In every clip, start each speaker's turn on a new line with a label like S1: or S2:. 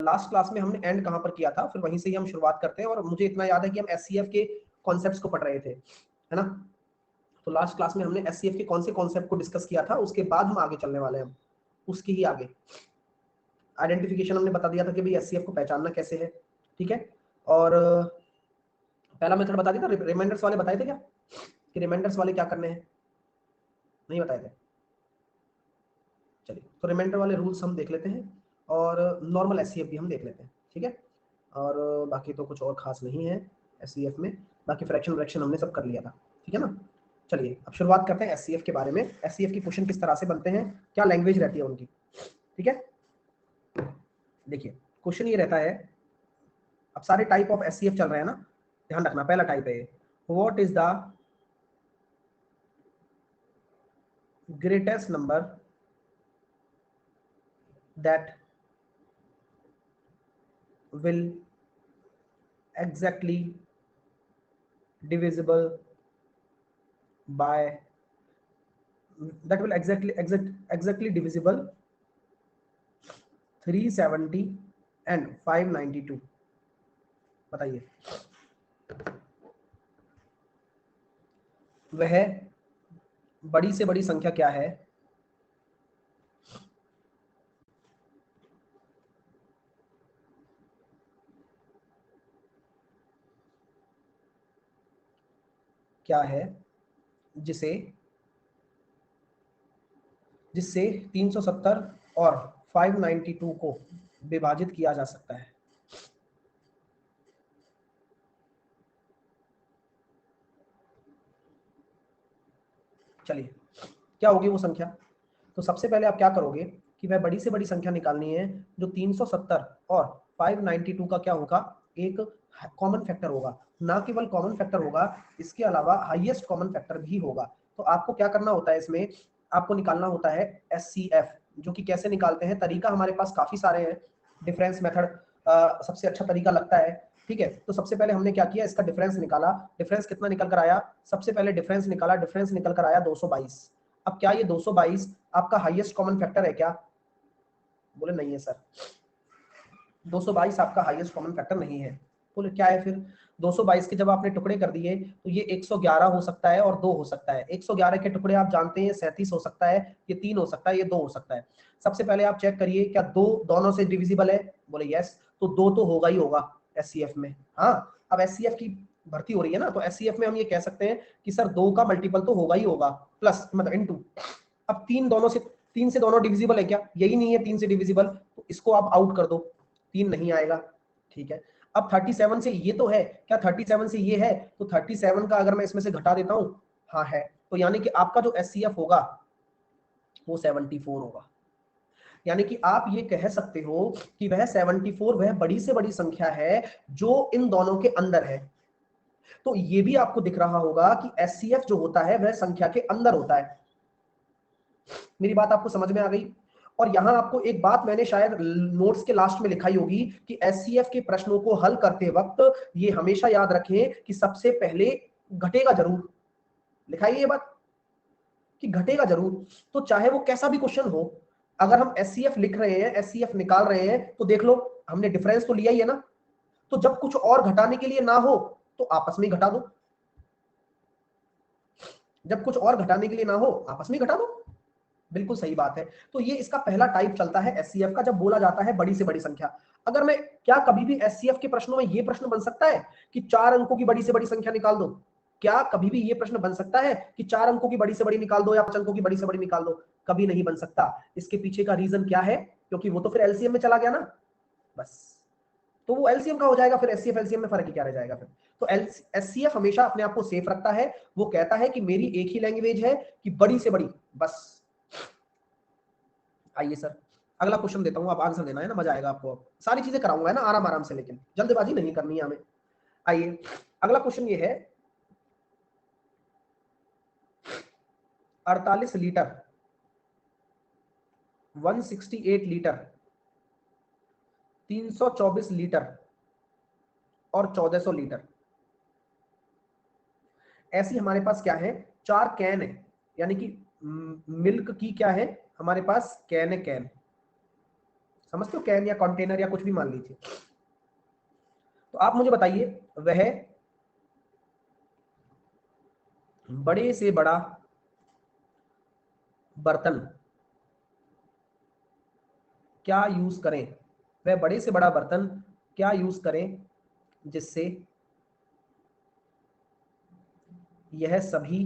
S1: Last class में हमने and कहां पर किया था, फिर वहीं से ही हम शुरुआत करते हैं। और मुझे इतना याद है कि हम एससीएफ के कॉन्सेप्ट्स को पढ़ रहे थे, है ना। तो लास्ट क्लास में हमने एससीएफ के कौन से कॉन्सेप्ट को डिस्कस किया था, उसके बाद हम आगे चलने वाले हैं। हम उसके ही आगे आइडेंटिफिकेशन हमने बता दिया था कि भाई एससीएफ को पहचानना कैसे है, ठीक है। और पहला मेथड बता दिया था। रिमाइंडर्स वाले बताए थे क्या कि रिमाइंडर्स वाले क्या करने हैं? नहीं बताए थे। चलिए, तो रिमाइंडर वाले रूल्स हम देख लेते हैं और नॉर्मल एससीएफ भी हम देख लेते हैं, ठीक है। और बाकी तो कुछ और खास नहीं है एससीएफ में, बाकी फ्रैक्शन व्रैक्शन हमने सब कर लिया था, ठीक है ना। चलिए अब शुरुआत करते हैं एससीएफ के बारे में। एससीएफ की क्वेश्चन किस तरह से बनते हैं, क्या लैंग्वेज रहती है उनकी, ठीक है। देखिए क्वेश्चन ये रहता है, अब सारे टाइप ऑफ एससीएफ चल रहे हैं ना, ध्यान रखना। पहला टाइप है what is the greatest number that will exactly divisible by that will exactly divisible 370 and 592। बताइए वह बड़ी से बड़ी संख्या क्या है जिसे जिससे 370 और 592 को विभाजित किया जा सकता है। चलिए क्या होगी वो संख्या। तो सबसे पहले आप क्या करोगे कि वह बड़ी से बड़ी संख्या निकालनी है जो 370 और 592 का क्या होगा, एक कॉमन फैक्टर होगा। ना केवल कॉमन फैक्टर होगा, इसके अलावा हाईएस्ट कॉमन फैक्टर भी होगा। तो आपको क्या करना होता है, इसमें आपको निकालना होता है एचसीएफ, जो कि कैसे निकालते हैं, तरीका हमारे पास काफी सारे हैं। डिफरेंस मेथड सबसे अच्छा तरीका लगता है, ठीक है। तो सबसे पहले हमने क्या किया, इसका डिफरेंस निकाला। डिफरेंस कितना निकल कर आया, सबसे पहले डिफरेंस निकाला, डिफरेंस निकल कर आया 222। अब क्या ये 222 आपका हाईएस्ट कॉमन फैक्टर है क्या? बोले नहीं है सर, 222 आपका हाईएस्ट कॉमन फैक्टर नहीं है। बोले क्या है फिर? 222 के जब आपने टुकड़े कर दिए तो ये 111 हो सकता है और 2 हो सकता है। 111 के टुकड़े आप जानते हैं 37 हो सकता है, ये 3 हो सकता है, ये 2 हो सकता है। सबसे पहले आप चेक करिए क्या 2 दोनों से डिविजिबल है? बोले यस, तो 2 तो होगा ही होगा एससीएफ में। हाँ, अब एससीएफ की भर्ती हो रही है ना, तो एससीएफ में हम ये कह सकते हैं कि सर 2 का मल्टीपल तो होगा ही होगा, प्लस मतलब इनटू। अब 3 से दोनों डिविजिबल है क्या? यही नहीं है 3 से डिविजिबल, तो इसको आप आउट कर दो, 3 नहीं आएगा, ठीक है। अब 37 से ये तो है क्या, 37 से ये है, तो 37 का अगर मैं इसमें से घटा देता हूं, हाँ है, तो यानी कि आपका जो एचसीएफ होगा वो 74 होगा। यानी कि आप ये कह सकते हो कि वह 74 वह बड़ी से बड़ी संख्या है जो इन दोनों के अंदर है। तो ये भी आपको दिख रहा होगा कि एचसीएफ जो होता है वह संख्या के अंदर होता है। मेरी बात आपको समझ में आ गई? और यहां आपको एक बात मैंने शायद नोट्स के लास्ट में लिखाई होगी कि एचसीएफ के प्रश्नों को हल करते वक्त ये हमेशा याद रखें कि सबसे पहले घटेगा जरूर। लिखाइए ये बात कि घटेगा जरूर। तो चाहे वो कैसा भी क्वेश्चन हो, अगर हम एचसीएफ लिख रहे हैं, एचसीएफ निकाल रहे हैं, तो देख लो हमने डिफरेंस तो लिया ही है ना। तो जब कुछ और घटाने के लिए ना हो तो आपस में घटा दो, जब कुछ और घटाने के लिए ना हो आपस में घटा दो। बिल्कुल सही बात है। तो ये इसका पहला टाइप चलता है एचसीएफ का, जब बोला जाता है बड़ी से बड़ी संख्या। अगर मैं क्या कभी भी एचसीएफ के प्रश्नों में ये प्रश्न बन सकता है कि 4 अंकों की बड़ी से बड़ी संख्या निकाल दो? क्या कभी भी ये प्रश्न बन सकता है कि 4 अंकों की बड़ी से बड़ी निकाल दो या 5 अंकों की बड़ी से बड़ी निकाल दो? कभी नहीं बन सकता। इसके पीछे का रीजन क्या है? क्योंकि वो तो फिर एलसीएम में चला गया ना, बस। तो वो एलसीएम का हो जाएगा, फिर एचसीएफ एलसीएम में फर्क ही क्या रह जाएगा फिर? तो एचसीएफ हमेशा अपने आप को सेफ रखता है। वो कहता है कि मेरी एक ही लैंग्वेज है कि बड़ी से बड़ी, बस। आइए सर अगला क्वेश्चन देता हूं, आप आंसर देना है ना, मजा आएगा आपको। सारी चीजें कराऊंगा है ना, आराम आराम से, लेकिन जल्दबाजी नहीं करनी है हमें। आइए अगला क्वेश्चन ये है, 48 लीटर, 168 लीटर, 324 लीटर और 1400 लीटर, ऐसी हमारे पास क्या है, 4 कैन है। यानी कि मिल्क की क्या है हमारे पास, कैन है, कैन। समझते हो, कैन या कंटेनर या कुछ भी मान लीजिए। तो आप मुझे बताइए वह बड़े से बड़ा बर्तन क्या यूज करें, वह बड़े से बड़ा बर्तन क्या यूज करें जिससे यह सभी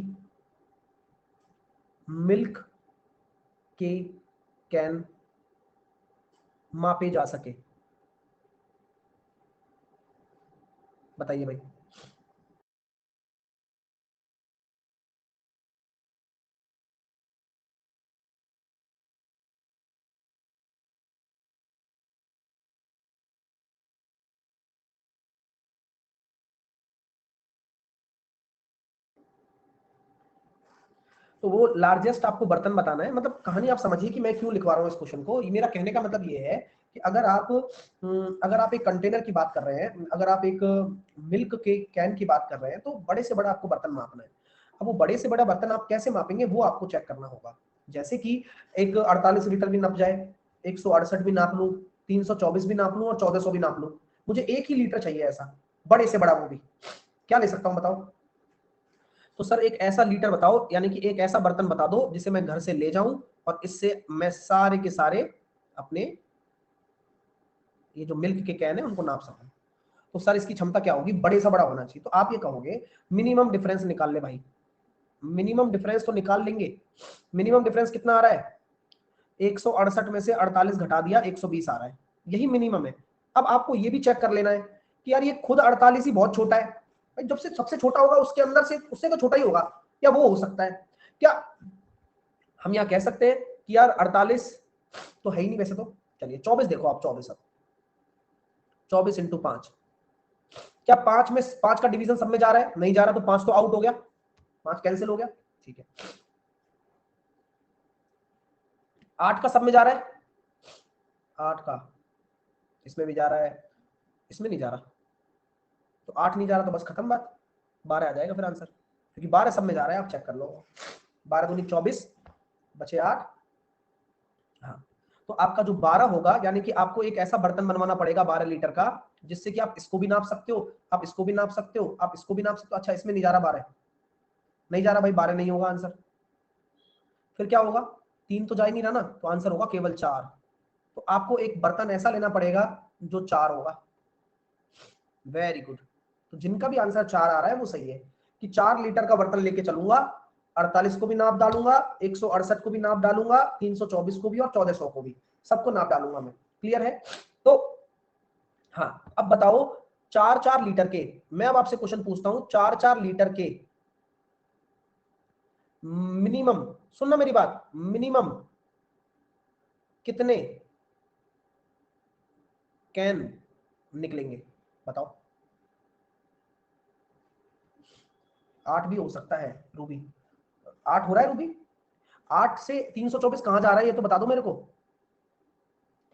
S1: मिल्क के कैन मापे जा सके। बताइए भाई। तो वो लार्जेस्ट आपको बर्तन बताना है, मतलब कहानी आप समझिए कि मैं क्यों लिखवा रहा हूँ इस क्वेश्चन को। ये मेरा कहने का मतलब ये है कि अगर आप एक कंटेनर की बात कर रहे हैं, अगर आप एक मिल्क के कैन की बात कर रहे हैं, तो बड़े से बड़ा आपको बर्तन मापना है। अब वो बड़े से बड़ा बर्तन आप कैसे मापेंगे वो आपको चेक करना होगा। जैसे कि एक 48 लीटर भी नप जाए, 168 भी नाप लूं, 324 भी नाप लूं और 1400 भी नाप लूं, मुझे एक ही लीटर चाहिए ऐसा बड़े से बड़ा। वो भी क्या ले सकता हूं बताओ। तो सर एक ऐसा लीटर बताओ, यानी कि एक ऐसा बर्तन बता दो जिसे मैं घर से ले जाऊं और इससे मैं सारे के सारे अपने ये जो मिल्क के कैन है उनको नाप सकूं। तो सर इसकी क्षमता क्या होगी, बड़े से बड़ा होना चाहिए। तो आप ये कहोगे मिनिमम डिफरेंस निकाल ले भाई। मिनिमम डिफरेंस तो निकाल लेंगे। मिनिमम डिफरेंस कितना आ रहा है, 168 में से 48 घटा दिया 120 आ रहा है, यही मिनिमम है। अब आपको ये भी चेक कर लेना है कि यार ये खुद 48 ही बहुत छोटा है। जब से सबसे छोटा होगा उसके अंदर से उससे तो छोटा ही होगा, या वो हो सकता है क्या हम यहाँ कह सकते हैं कि यार 48 तो है ही नहीं वैसे तो। चलिए 24 देखो आप, 24 अब 24 इंटू 5, क्या 5 में 5 का डिवीजन सब में जा रहा है, नहीं जा रहा, तो 5 तो आउट हो गया, 5 कैंसिल हो गया। ठीक है 8 का सब में जा रहा है, 8 का इसमें भी जा रहा है, इसमें नहीं जा रहा, तो 8 नहीं जा रहा तो बस खत्म बात, 12 आ जाएगा फिर आंसर, क्योंकि 12 सब में जा रहा है। आप चेक कर लो, 12 दूनी 24 बचे 8। हाँ तो आपका जो 12 होगा, यानी कि आपको एक ऐसा बर्तन बनवाना पड़ेगा 12 लीटर का जिससे कि आप इसको भी नाप सकते हो, आप इसको भी नाप सकते हो, आप इसको भी नाप सकते हो। अच्छा इसमें नहीं जा रहा 12, नहीं जा रहा भाई, 12 नहीं होगा आंसर। फिर क्या होगा, 3 तो जा ही नहीं रहा ना, तो आंसर होगा केवल 4। तो आपको एक बर्तन ऐसा लेना पड़ेगा जो 4 होगा। Very good. तो जिनका भी आंसर 4 आ रहा है वो सही है कि 4 लीटर का बर्तन लेके चलूंगा, 48 को भी नाप डालूंगा, 168 को भी नाप डालूंगा, 324 को भी और 1400 को भी, सबको नाप डालूंगा मैं। क्लियर है। तो हाँ अब बताओ 4-4 लीटर के, मैं अब आपसे क्वेश्चन पूछता हूं, 4-4 लीटर के मिनिमम, सुनना मेरी बात, मिनिमम कितने कैन निकलेंगे बताओ। 8 भी हो सकता है रूबी, 8 हो रहा है रूबी। 8 से 324 कहां जा रहा है ये तो बता दो मेरे को,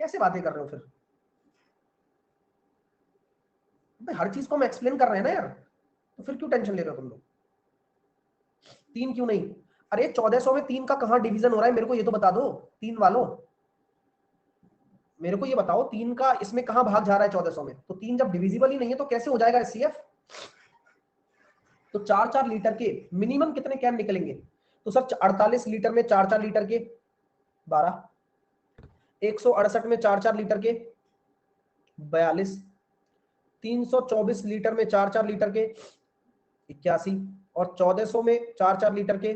S1: कैसे बातें कर रहे हो फिर। हर चीज को हम एक्सप्लेन कर रहे हैं ना यार, तो फिर क्यों टेंशन ले रहे हो तुम लोग। 3 क्यों नहीं, अरे 1400 में 3 का कहां डिवीजन हो रहा है मेरे को ये तो बता दो। 3 वालों मेरे को ये बताओ 3 का इसमें कहां भाग जा रहा है 1400 में, तो 3 जब डिविजिबल ही नहीं है तो कैसे हो जाएगा एचसीएफ। तो 4-4 लीटर के मिनिमम कितने कैन निकलेंगे, तो सर 48 लीटर में 4-4 लीटर के 12, 168 में 4-4 लीटर के 42, 324 लीटर में 4-4 लीटर के 81, और 1400 में 4-4 लीटर के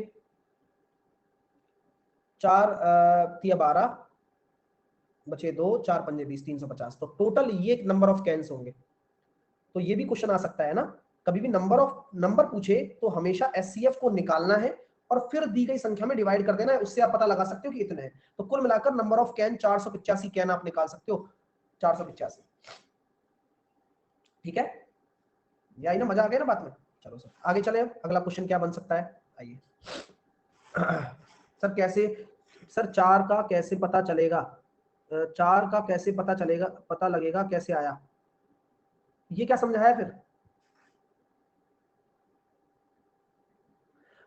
S1: 4 या 12 बचे 2, 4 पंजे 20, 350। तो टोटल ये नंबर ऑफ कैंस होंगे। तो ये भी क्वेश्चन आ सकता है ना, कभी भी नंबर पूछे तो हमेशा एचसीएफ को निकालना है और फिर दी गई संख्या में डिवाइड कर देना है, उससे आप पता लगा सकते हो कि इतने हैं। तो कुल मिलाकर नंबर ऑफ कैन 485 कैन आप निकाल सकते हो, 485। ठीक है, ये आई ना, मजा आ गया ना बात में। चलो सर आगे चले, अगला क्वेश्चन क्या बन सकता है, आइए। सर कैसे, सर 4 का कैसे पता चलेगा, 4 का कैसे पता चलेगा, पता लगेगा कैसे आया, ये क्या समझाया फिर।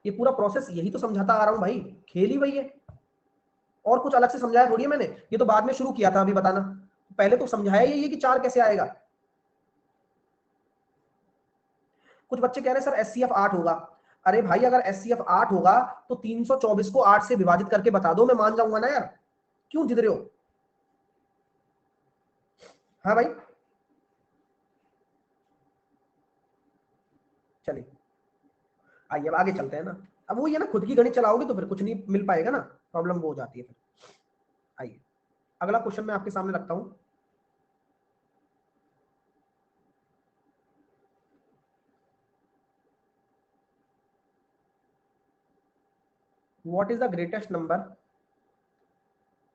S1: ये पूरा प्रोसेस यही तो समझाता आ रहा हूं भाई, खेल ही वही है, और कुछ अलग से समझाया थोड़ी है मैंने, ये तो बाद में शुरू किया था अभी बताना। पहले तो समझाया ही है कि 4 कैसे आएगा। कुछ बच्चे कह रहे हैं सर एचसीएफ 8 होगा। अरे भाई अगर एचसीएफ 8 होगा तो 324 को 8 से विभाजित करके बता दो, मैं मान जाऊंगा ना यार, क्यों जिद रहे हो? हाँ भाई चलिए आइए अब आगे चलते हैं ना। अब वो ये ना खुद की गणित चलाओगे तो फिर कुछ नहीं मिल पाएगा ना, प्रॉब्लम वो हो जाती है फिर। आइए अगला क्वेश्चन मैं आपके सामने रखता हूं। What is the greatest number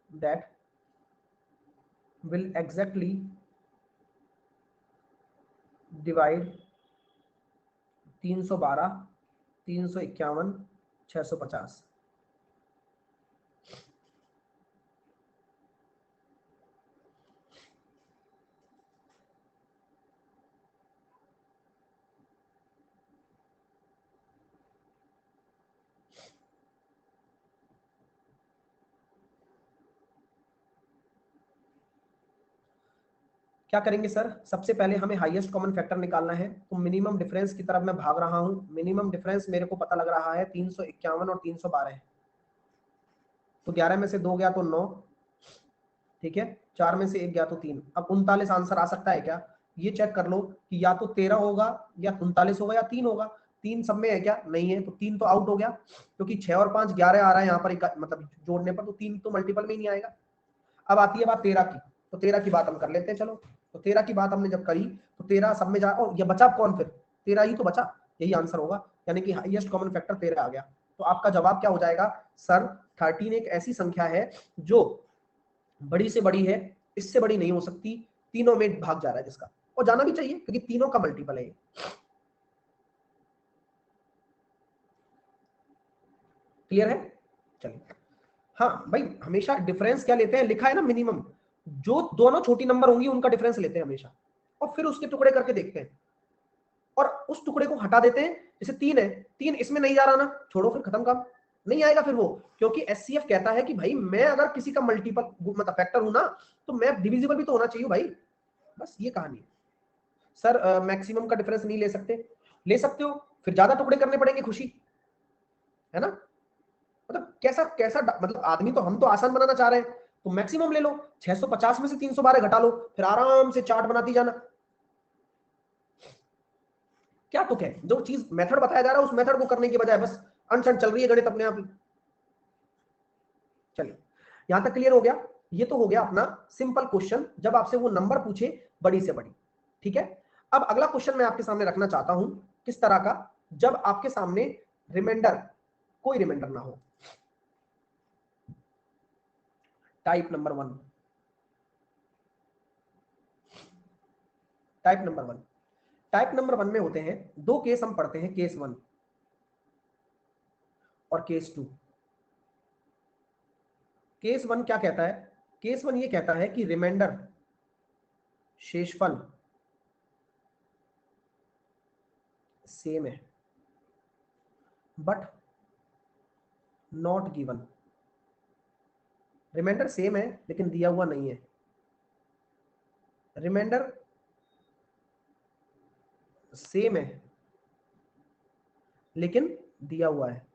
S1: that will exactly divide 312, 351, 650? क्या करेंगे सर? सबसे पहले हमें हाईएस्ट कॉमन फैक्टर निकालना है, तो मिनिमम डिफरेंस की तरफ मैं भाग रहा हूं। मिनिमम डिफरेंस मेरे को पता लग रहा है 351 और 312 है, तो 11 में से 2 गया तो 9, ठीक है, 4 में से 1 गया तो 3। अब 39 आंसर आ सकता है क्या? ये चेक कर लो कि या तो 13 होगा या 39 होगा या 3 होगा। 3 सब में है क्या? नहीं है, तो 3 तो आउट हो गया, क्योंकि 6 और 5 11 आ रहा है यहाँ पर मतलब जोड़ने पर, तो 3 तो मल्टीपल में ही नहीं आएगा। अब आती है बात 13 की, तो 13 की बात हम कर लेते हैं। चलो तो 13 की बात हमने जब करी तो 13 सब में जा, और ये बचा कौन फिर? 13 ही तो बचा, यही आंसर होगा, यानी कि हाईएस्ट कॉमन फैक्टर 13 आ गया। तो आपका जवाब क्या हो जाएगा सर? 13 एक ऐसी संख्या है जो बड़ी से बड़ी है, इससे बड़ी नहीं हो सकती, तीनों में भाग जा रहा है जिसका, और जाना भी चाहिए क्योंकि तीनों का मल्टीपल है। क्लियर है? चलिए हाँ भाई, हमेशा डिफरेंस क्या लेते हैं, लिखा है ना मिनिमम, जो दोनों छोटी नंबर होंगी उनका डिफरेंस लेते हैं हमेशा, और फिर उसके टुकड़े करके देखते हैं, और उस टुकड़े को हटा देते हैं। जैसे 3 है, 3 इसमें नहीं जा रहा ना, छोड़ो फिर, खत्म काम, नहीं आएगा फिर वो, क्योंकि एचसीएफ कहता है कि भाई मैं अगर किसी का मल्टीपल मतलब फैक्टर हूं ना, तो मैं डिविजिबल भी तो होना चाहिए भाई। बस ये कहानी है। सर मैक्सिमम का डिफरेंस नहीं ले सकते? ले सकते हो, फिर ज्यादा टुकड़े करने पड़ेंगे, खुशी है ना। मतलब कैसा कैसा मतलब आदमी, तो हम तो आसान बनाना चाह रहे हैं, तो मैक्सिमम ले लो, 650 में से 312 घटा लो, फिर आराम से चार्ट बनाती जाना। क्या तुक है? जो चीज मेथड बताया जा रहा है उस मेथड को करने की बजाय बस अनशन चल रही है गणित अपने आप ही। चलिए यहां तक क्लियर हो गया। ये तो हो गया अपना सिंपल क्वेश्चन, जब आपसे वो नंबर पूछे बड़ी से बड़ी, ठीक है। अब अगला क्वेश्चन मैं आपके सामने रखना चाहता हूं, किस तरह का, जब आपके सामने रिमाइंडर, कोई रिमाइंडर ना हो। Type number 1, type number 1, type number 1 में होते हैं दो केस, हम पढ़ते हैं केस 1 और केस 2। केस 1 क्या कहता है? केस 1 ये कहता है कि रिमाइंडर, शेषफल सेम है but not given. Reminder same है लेकिन दिया हुआ नहीं है। रिमाइंडर सेम है लेकिन दिया हुआ है,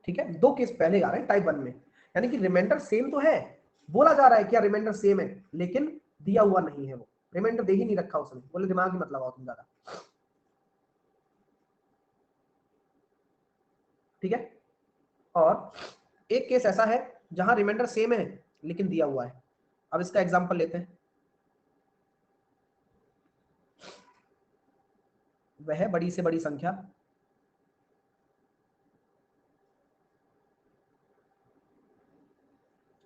S1: ठीक है। दो केस पहले आ रहे हैं टाइप 1 में, यानी कि रिमाइंडर सेम तो है, बोला जा रहा है क्या रिमाइंडर सेम है, लेकिन दिया हुआ नहीं है, वो रिमाइंडर दे ही नहीं रखा उसने, बोले दिमाग ही मत लगाओ तुम ज्यादा, ठीक है। और एक केस ऐसा है जहां रिमाइंडर सेम है लेकिन दिया हुआ है। अब इसका एग्जांपल लेते हैं। वह बड़ी से बड़ी संख्या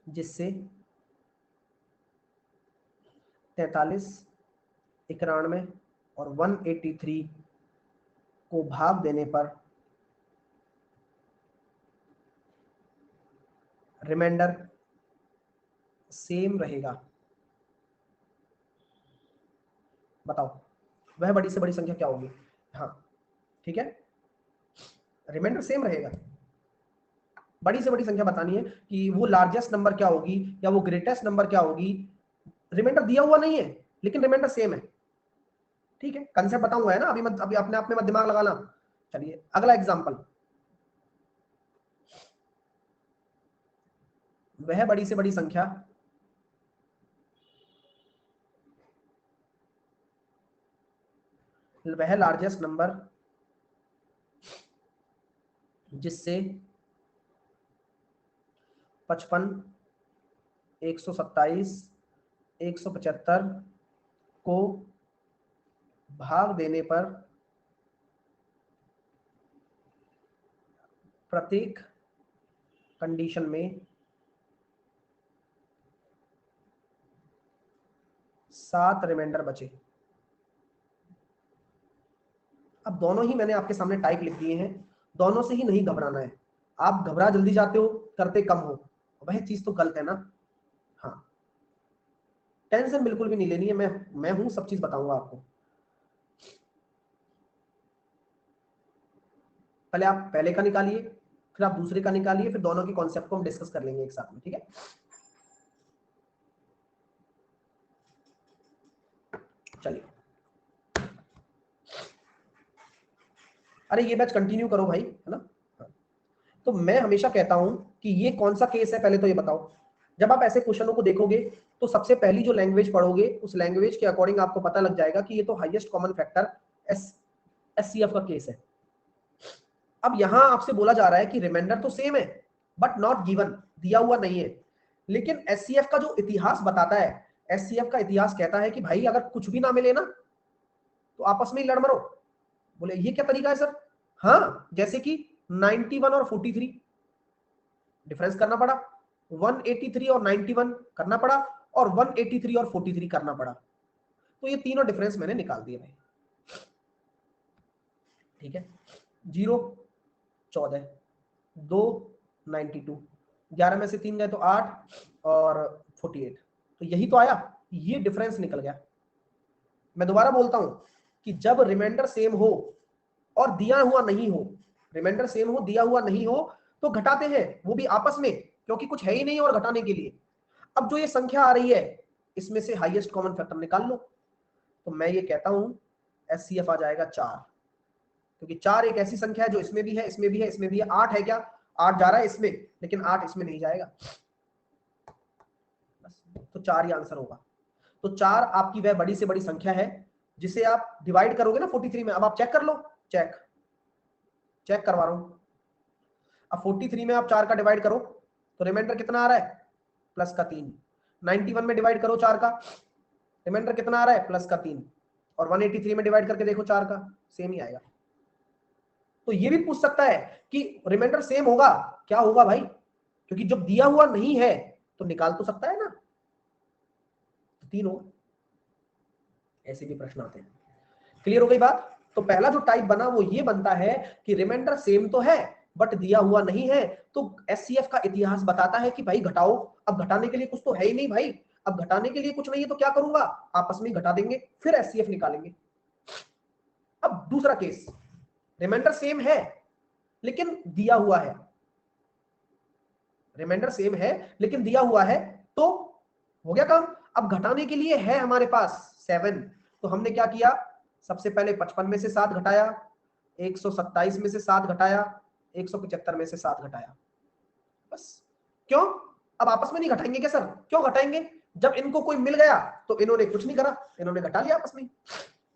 S1: जिससे 43, 91 और 183 को भाग देने पर रिमाइंडर सेम रहेगा। बताओ वह बड़ी से बड़ी संख्या क्या होगी? हाँ ठीक है, रिमाइंडर सेम रहेगा, बड़ी से बड़ी संख्या बतानी है कि वो लार्जेस्ट नंबर क्या होगी या वो ग्रेटेस्ट नंबर क्या होगी। रिमाइंडर दिया हुआ नहीं है लेकिन रिमाइंडर सेम है, ठीक है, कंसेप्ट बताऊंगा है ना, अभी मत, अभी अपने आप में मत दिमाग लगाना। चलिए अगला एग्जांपल, वह बड़ी से बड़ी संख्या वह लार्जेस्ट नंबर जिससे 55, 127, 175 को भाग देने पर प्रत्येक कंडीशन में 7 रिमाइंडर बचे। अब दोनों ही मैंने आपके सामने टाइप लिख दिए हैं, दोनों से ही नहीं घबराना है। आप घबरा जल्दी जाते हो, करते कम हो, वह चीज तो गलत है ना। हाँ, टेंशन बिल्कुल भी नहीं लेनी है, मैं हूं, सब चीज बताऊंगा आपको। पहले आप पहले का निकालिए, फिर आप दूसरे का निकालिए, फिर दोनों के कॉन्सेप्ट को हम डिस्कस कर लेंगे एक साथ में, ठीक है। चलिए, अरे ये बैच कंटिन्यू करो भाई, है ना। तो मैं हमेशा कहता हूं कि ये कौन सा केस है, पहले तो ये बताओ। जब आप ऐसे क्वेश्चनों को देखोगे तो सबसे पहली जो लैंग्वेज पढ़ोगे उस लैंग्वेज के अकॉर्डिंग आपको पता लग जाएगा कि ये तो हाईएस्ट कॉमन फैक्टर एससीएफ का केस है। अब यहां आपसे बोला जा रहा है कि रिमाइंडर तो सेम है बट नॉट गिवन, दिया हुआ नहीं है। लेकिन एससीएफ का जो इतिहास बताता है, एससीएफ का इतिहास कहता है कि भाई अगर कुछ भी ना मिले ना तो आपस में ही लड़ मरो। बोले ये क्या तरीका है सर? हाँ, जैसे कि 91 और 43 डिफरेंस करना पड़ा, 183 और 91 करना पड़ा, और 183 और 43 करना पड़ा। तो ये तीनों डिफरेंस मैंने निकाल दिए भाई, ठीक है। 0 14, 2 92, 11 में से 3 गए तो 8 और 48, तो यही तो आया, ये डिफरेंस निकल गया। मैं दोबारा बोलता हूं कि जब रिमाइंडर सेम हो और दिया हुआ नहीं हो, रिमाइंडर सेम हो दिया हुआ नहीं हो तो घटाते हैं, वो भी आपस में, क्योंकि कुछ है ही नहीं और घटाने के लिए। अब जो ये संख्या आ रही है इसमें से हाईएस्ट कॉमन फैक्टर निकाल लो, तो मैं ये कहता हूं एचसीएफ आ जाएगा 4, क्योंकि 4 एक ऐसी संख्या है जो इसमें भी है, इसमें भी है, इसमें भी है। 8 है क्या? 8 जा रहा है इसमें, लेकिन 8 इसमें नहीं जाएगा, तो 4 ही आंसर होगा। तो 4 आपकी वह बड़ी से बड़ी संख्या है जिसे आप डिवाइड करोगे ना 43 में। अब आप चेक कर लो, चेक करवा रहा हूं। अब 43 में आप 4 का डिवाइड करो तो रिमाइंडर कितना आ रहा है? प्लस का 3। 91 में डिवाइड करो 4 का, रिमाइंडर कितना आ रहा है? प्लस का 3। और 183 में डिवाइड करके देखो 4 का, सेम ही आएगा। तो ये भी पूछ सकता है कि रिमाइंडर सेम होगा, क्या होगा भाई? क्योंकि जब दिया हुआ नहीं है तो निकाल तो सकता है ना, तो 3 होगा। ऐसे भी प्रश्न आते हैं। क्लियर हो गई बात? तो पहला जो टाइप बना वो ये बनता है कि रिमाइंडर सेम तो है बट दिया हुआ नहीं है, तो एचसीएफ का इतिहास बताता है कि भाई घटाओ। अब घटाने के लिए कुछ तो है ही नहीं भाई, अब घटाने के लिए कुछ नहीं है तो क्या करूंगा, आपस में घटा देंगे, फिर एचसीएफ निकालेंगे। अब दूसरा केस, रिमाइंडर सेम है लेकिन दिया हुआ है, रिमाइंडर सेम है लेकिन दिया हुआ है, तो हो गया काम। अब घटाने के लिए है हमारे पास 7, तो हमने क्या किया, सबसे पहले 55 में से 7 घटाया, 127 में से 7 घटाया, 175 में से 7 घटाया, बस। क्यों? अब आपस में नहीं घटाएंगे क्या सर? क्यों घटाएंगे? जब इनको कोई मिल गया तो इन्होंने कुछ नहीं करा, इन्होंने घटा लिया आपस में।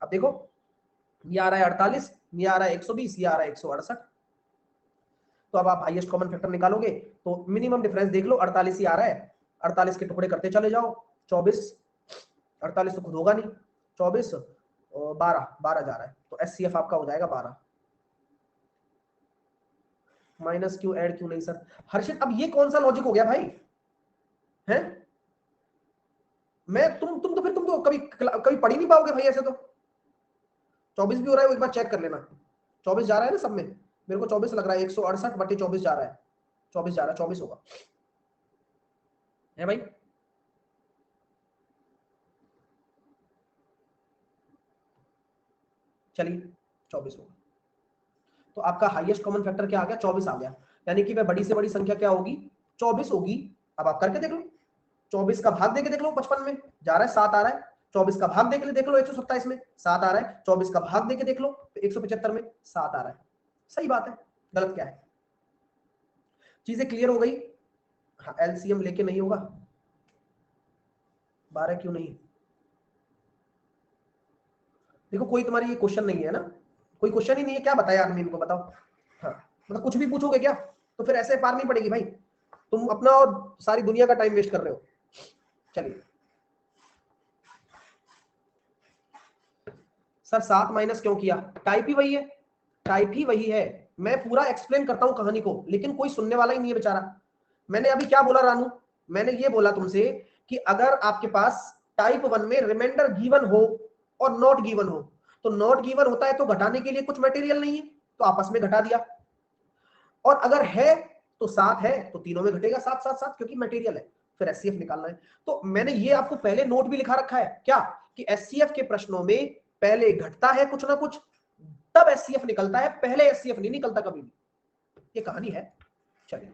S1: अब देखो, ये आ रहा है 48, ये आ रहा है 120, ये आ रहा है 168। तो अब आप हाईएस्ट कॉमन फैक्टर निकालोगे तो मिनिमम डिफरेंस देख लो, 48 ही आ रहा है। 48 के टुकड़े करते चले जाओ, 24, 48 तो खुद होगा नहीं, 24 और 12 जा रहा है, तो एचसीएफ आपका हो जाएगा 12। माइनस क्यों, ऐड क्यों नहीं सर? हर्षित अब ये कौन सा लॉजिक हो गया भाई? हैं? मैं तुम तो फिर तुम तो कभी कभी पढ़ ही नहीं पाओगे भाई ऐसे तो। 24 भी हो रहा है, एक बार चेक कर लेना। 24 जा रहा है ना सब में, मेरे को 24 लग रहा है, 168/24 जा रहा है, 24 जा रहा है, 24 होगा, है भाई? चलिए 24 होगा, तो आपका हाईएस्ट कॉमन फैक्टर क्या आ गया? 24 आ गया। यानी कि वह बड़ी से बड़ी संख्या क्या होगी, 24 होगी। अब आप करके देख लो, 24 का भाग देके देख लो 55 में, जा रहा है 7 आ रहा है। 24 का भाग देके देख लो 127 में, 7 आ रहा है। 24 का भाग देके देख लो 175 में, 7 आ रहा है। सही बात है, गलत क्या है? चीजें क्लियर हो गई? हाँ, एलसीएम लेके नहीं होगा 12 क्यों नहीं? देखो कोई तुम्हारी ये क्वेश्चन नहीं है ना, कोई क्वेश्चन ही नहीं है, क्या बताया आदमी इनको, बताओ। हाँ, मतलब कुछ भी पूछोगे क्या? तो फिर ऐसे पार नहीं पड़ेगी भाई, तुम अपना और सारी दुनिया का टाइम वेस्ट कर रहे हो। चलिए सर 7 माइनस क्यों किया? टाइप ही वही है, टाइप ही वही है। मैं पूरा एक्सप्लेन करता हूं कहानी को, लेकिन कोई सुनने वाला ही नहीं है बेचारा। मैंने अभी क्या बोला रानू? मैंने ये बोला तुमसे कि अगर आपके पास टाइप 1 में रिमाइंडर गिवन हो और नॉट गिवन हो, तो नॉट गिवन होता है तो घटाने के लिए कुछ मटेरियल नहीं है, तो आपस में घटा दिया। और अगर है तो 7 है तो तीनों में घटेगा 7 7 7, क्योंकि मटेरियल है। फिर एचसीएफ निकालना है। तो मैंने ये आपको पहले नोट भी लिखा रखा है क्या, कि एचसीएफ के प्रश्नों में पहले घटता है कुछ ना कुछ, तब एचसीएफ निकलता है, पहले एचसीएफ नहीं निकलता कभी भी। ये कहानी है। चलिए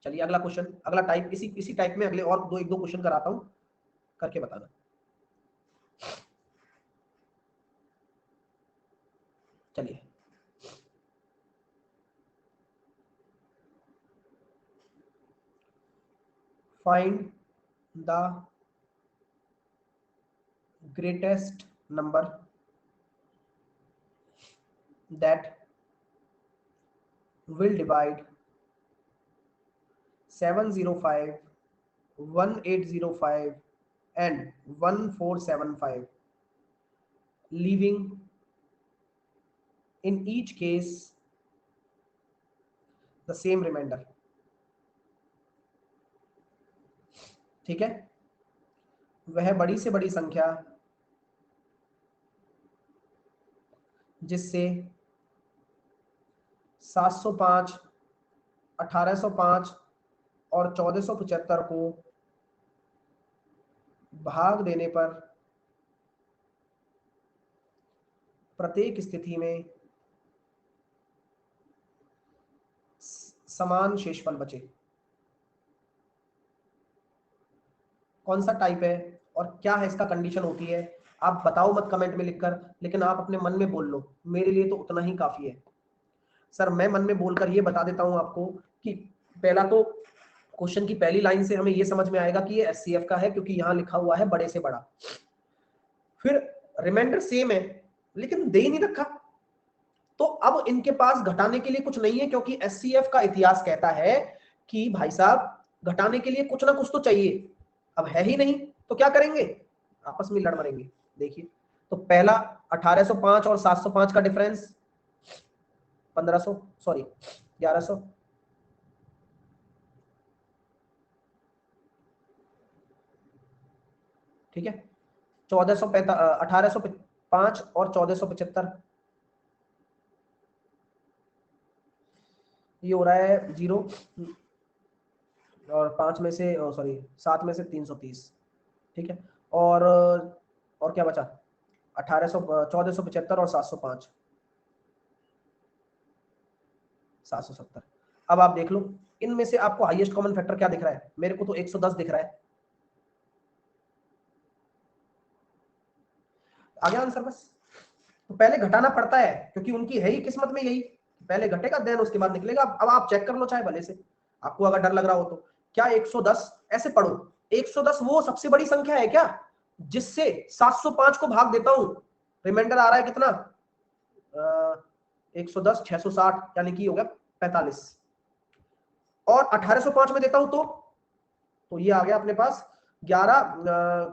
S1: चलिए अगला क्वेश्चन, अगला टाइप, इसी टाइप में अगले और एक दो क्वेश्चन कराता हूं, करके बताना। चलिए find the greatest number that will divide 705, 1805 and 1475, leaving in each case the same remainder। ठीक है, वह बड़ी से बड़ी संख्या जिससे 705, 1805 और 1475 को भाग देने पर प्रत्येक स्थिति में समान शेषफल बचे। कौन सा टाइप है और क्या है इसका कंडीशन होती है, आप बताओ मत कमेंट में लिखकर, लेकिन आप अपने मन में बोल लो, मेरे लिए तो उतना ही काफी है। सर मैं मन में बोलकर ये बता देता हूं आपको कि पहला तो क्वेश्चन की पहली लाइन से हमें ये समझ में आएगा कि ये एचसीएफ का है, क्योंकि यहां लिखा हुआ है बड़े से बड़ा। फिर रिमाइंडर सेम है लेकिन दे ही नहीं रखा, तो अब इनके पास घटाने के लिए कुछ नहीं है, क्योंकि एचसीएफ का इतिहास कहता है कि भाई साहब घटाने के लिए कुछ ना कुछ तो चाहिए। अब है ही नहीं तो क्या करेंगे, आपस में लड़ मरेंगे। देखिए तो पहला 1805 और 705 का डिफरेंस 1500, सॉरी 1100, ठीक है। 1805 और 1475, ये हो रहा है 0, और 5 में से सॉरी 7 में से 330, ठीक है। और क्या बचा, 1800, 1475 और 705, 770। अब आप देख लो इनमें से आपको हाईएस्ट कॉमन फैक्टर क्या दिख रहा है, मेरे को तो 110 दिख रहा है। आ गया आंसर बस। तो पहले घटाना पड़ता है क्योंकि उनकी है ही किस्मत में यही, पहले घटेगा देन उसके बाद निकलेगा। अब आप चेक कर लो चाहे भले से, आपको अगर डर लग रहा हो तो। क्या 110, ऐसे पढ़ो, 110 वो सबसे बड़ी संख्या है क्या जिससे 705 को भाग देता हूं, रिमाइंडर आ रहा है कितना, 110 660, यानी कि हो गया 45, और 1805 में देता हूं तो ये आ गया अपने पास 11,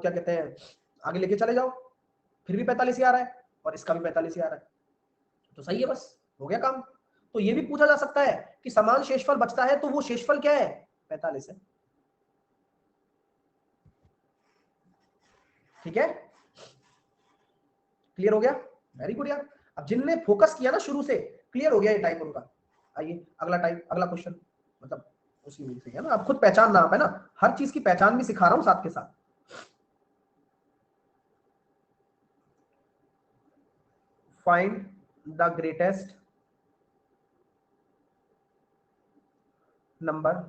S1: क्या कहते हैं, आगे लेके चले जाओ, फिर भी 45 ही आ रहा है और इसका भी 45 ही आ रहा है, तो सही है, बस हो गया काम। तो ये भी पूछा जा सकता है कि समान शेषफल बचता है तो वो शेषफल क्या है, 45 है। ठीक है, क्लियर हो गया, वेरी गुड यार। अब जिनने फोकस किया ना शुरू से, क्लियर हो गया ये टाइप उनका। आइए अगला टाइप, अगला क्वेश्चन, मतलब उसी में से है ना, अब खुद पहचानना आप है ना, हर चीज की पहचान भी सिखा रहा हूं साथ के साथ। फाइंड द ग्रेटेस्ट नंबर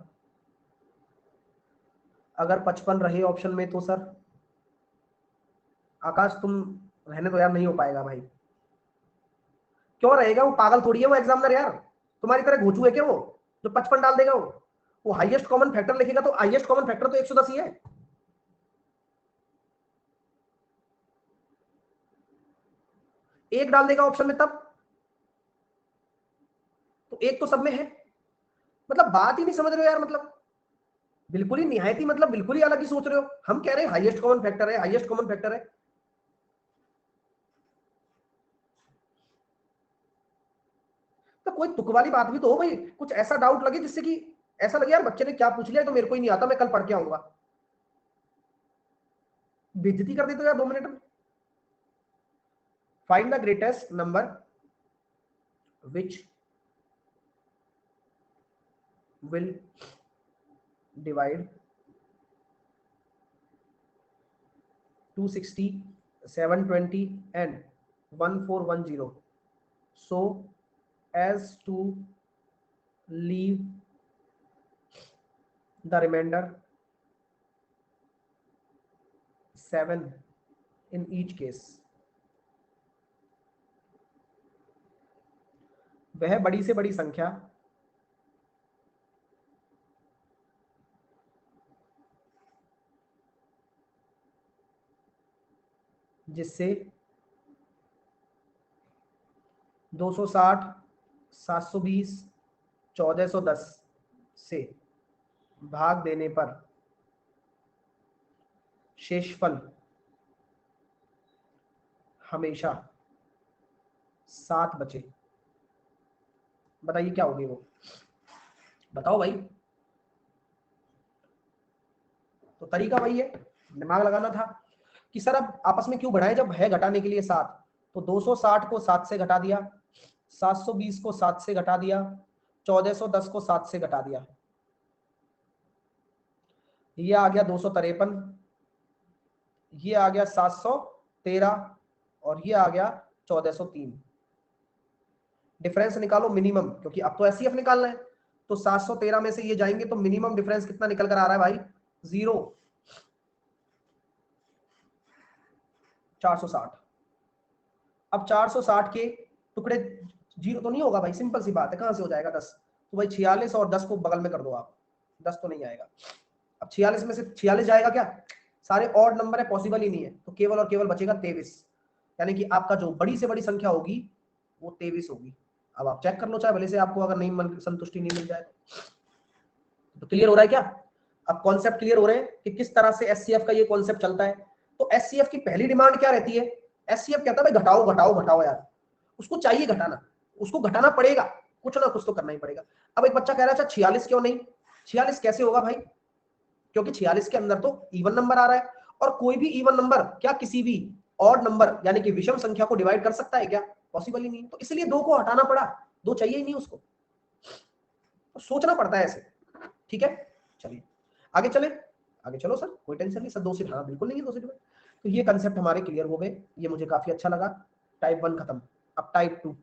S1: अगर 55 रहे ऑप्शन में तो सर आकाश तुम रहने तो यार, नहीं हो पाएगा भाई। क्यों रहेगा, वो पागल थोड़ी है वो एग्जामिनर यार, तुम्हारी तरह घोचू है क्या वो जो 55 डाल देगा। वो हाईएस्ट कॉमन फैक्टर लिखेगा तो हाईएस्ट कॉमन फैक्टर तो 110 ही है। एक डाल देगा ऑप्शन में तब, तो एक तो सब में है। मतलब बात ही नहीं समझ रहे हो यार, मतलब बिल्कुल ही निहायती, मतलब बिल्कुल ही अलग ही सोच रहे हो। हम कह रहे हैं हाईएस्ट कॉमन फैक्टर है, हाईएस्ट कॉमन फैक्टर है। तो कोई तुक वाली बात भी तो हो भाई, कुछ ऐसा डाउट लगे जिससे कि ऐसा लगे यार बच्चे ने क्या पूछ लिया तो मेरे को ही नहीं आता, मैं कल पढ़ के आऊंगा। बेइज्जती कर देते हो यार 2 मिनट में। Find the greatest number which will divide 260, 720 and 1410 so as to leave the remainder 7 in each case। वह बड़ी से बड़ी संख्या जिससे 260, 720, 1410 से भाग देने पर शेषफल हमेशा 7 बचे। बताइए क्या होगी वो, बताओ भाई। तो तरीका वही है, दिमाग लगाना था कि सर अब आपस में क्यों बढ़ाएं जब है घटाने के लिए 7। तो 260 को 7 से घटा दिया, 720 को 7 से घटा दिया, 1410 को 7 से घटा दिया, ये आ गया 253, ये आ गया 713 और ये आ गया 1403। डिफरेंस निकालो मिनिमम, क्योंकि अब तो एचसीएफ निकालना है। तो 713 में से ये जाएंगे तो मिनिमम डिफरेंस कितना निकल कर आ रहा है भाई, 0, 460। अब 460 के टुकड़े 0 तो नहीं होगा भाई, सिंपल सी बात है, कहां से हो जाएगा 10। तो भाई 46 और 10 को बगल में कर दो आप, 10 तो नहीं आएगा। अब 46 में से 46 जाएगा क्या, सारे ऑड नंबर है, पॉसिबल ही नहीं है, तो केवल और केवल बचेगा 23। यानी कि आपका जो बड़ी से बड़ी संख्या होगी वो 23 होगी। अब आप चेक कर लो, चाहे भले से आपको अगर नहीं मन संतुष्टि नहीं मिल जाए तो क्लियर हो रहा है क्या। अब कॉन्सेप्ट क्लियर हो रहे हैं कि किस तरह से एचसीएफ का ये कॉन्सेप्ट चलता है। तो एचसीएफ की पहली डिमांड क्या रहती है, एचसीएफ कहता है भाई घटाओ घटाओ घटाओ यार, उसको चाहिए घटाना, उसको घटाना पड़ेगा, कुछ ना कुछ तो करना ही पड़ेगा। अब एक बच्चा कह रहा है अच्छा 46 क्यों नहीं, 46 कैसे होगा भाई, क्योंकि 46 के अंदर तो इवन नंबर आ रहा है, और कोई भी इवन नंबर क्या किसी भी ऑड नंबर यानी कि विषम संख्या को डिवाइड कर सकता है क्या, पॉसिबल ही नहीं। तो इसलिए 2 को हटाना पड़ा, 2 चाहिए ही नहीं उसको, तो सोचना पड़ता है ऐसे। ठीक है, चलिए आगे चले, आगे चलो सर, कोई टेंशन नहीं सर, 2 से हाँ बिल्कुल नहीं है 2 से डिवाइड। तो ये कंसेप्ट हमारे क्लियर हो गए, ये मुझे काफी अच्छा लगा। टाइप 1 खत्म, अब टाइप 2।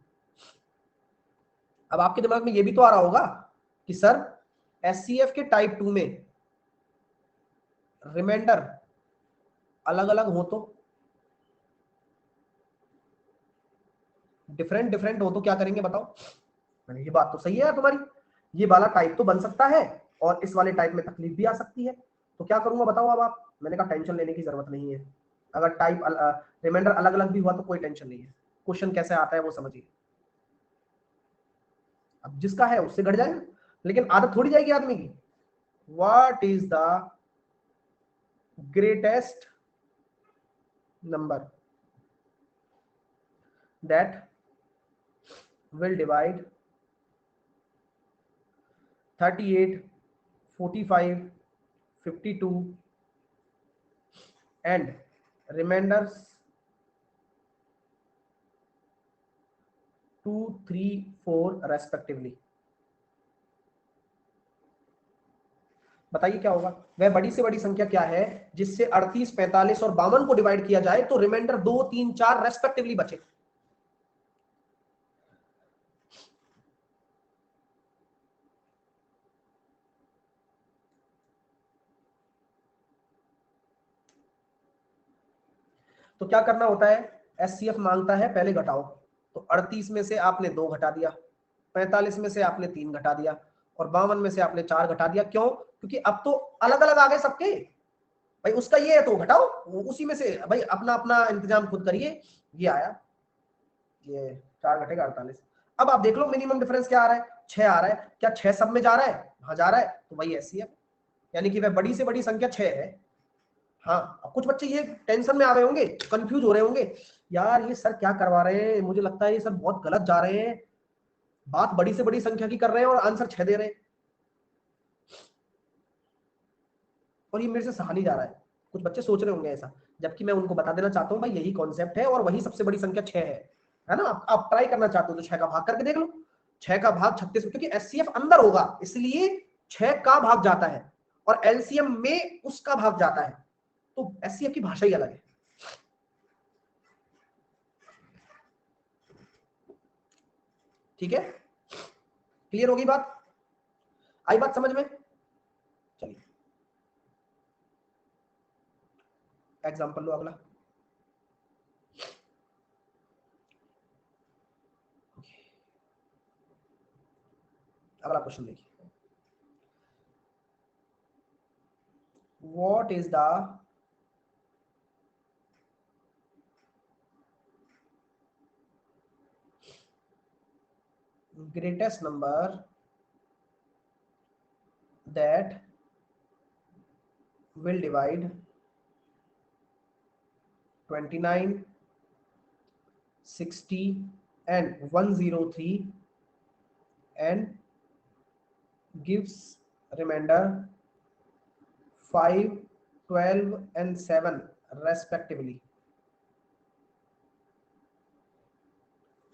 S1: अब आपके दिमाग में ये भी तो आ रहा होगा कि सर एचसीएफ के टाइप 2 में रिमाइंडर अलग अलग हो तो, डिफरेंट डिफरेंट हो तो क्या करेंगे बताओ। मैंने ये बात तो सही है यार तुम्हारी, ये वाला टाइप तो बन सकता है और इस वाले टाइप में तकलीफ भी आ सकती है, तो क्या करूंगा बताओ अब आप। मैंने कहा टेंशन लेने की जरूरत नहीं है, अगर टाइप रिमाइंडर अलग अलग भी हुआ तो कोई टेंशन नहीं है, क्वेश्चन कैसे आता है वो समझिए। अब जिसका है उससे घट जाएगा, लेकिन आदत थोड़ी जाएगी आदमी की। What is the greatest number that will divide 38, 45, 52 and remainders 2, 3, 4 respectively। बताइए क्या होगा, वह बड़ी से बड़ी संख्या क्या है जिससे 38, 45 और 52 को डिवाइड किया जाए तो रिमाइंडर 2, 3, 4 रेस्पेक्टिवली बचे। तो क्या करना होता है, एचसीएफ मांगता है पहले घटाओ, तो 38 में से आपने 2 घटा दिया, 45 में से आपने 3 घटा दिया, और 52 में से आपने 4 घटा दिया। क्यों? क्योंकि अब तो अलग अलग आ गए सबके, भाई उसका ये है तो घटाओ, उसी में से भाई अपना अपना इंतजाम खुद करिए। ये आया, ये 4 घटेगा 48। अब आप देख लो मिनिमम डिफरेंस क्या आ रहा है, 6 आ रहा है। क्या 6 सब में जा रहा है? हाँ जा रहा है, तो वही एचसीएफ, यानी कि वह बड़ी से बड़ी संख्या 6 है। हाँ, अब कुछ बच्चे ये टेंशन में आ रहे होंगे, कंफ्यूज हो रहे होंगे, यार ये सर क्या करवा रहे हैं, मुझे लगता है ये सर बहुत गलत जा रहे हैं, बात बड़ी से बड़ी संख्या की कर रहे हैं और आंसर 6 दे रहे हैं, और ये मेरे से सहा नहीं जा रहा है। कुछ बच्चे सोच रहे होंगे ऐसा, जबकि मैं उनको बता देना चाहता हूँ भाई यही कॉन्सेप्ट है और वही सबसे बड़ी संख्या 6 है ना। आप ट्राई करना चाहते हो तो 6 का भाग करके देख लो, 6 का भाग 36, क्योंकि एचसीएफ अंदर होगा इसलिए 6 का भाग जाता है और एलसीएम में उसका भाग जाता है, तो एचसीएफ की भाषा ही अलग है। ठीक है, क्लियर होगी बात? आई बात समझ में? चलिए एग्जांपल लो अगला। अगला क्वेश्चन देखिए, what is the greatest number that will divide 29, 60 and 103 and gives remainder 5, 12 and 7 respectively?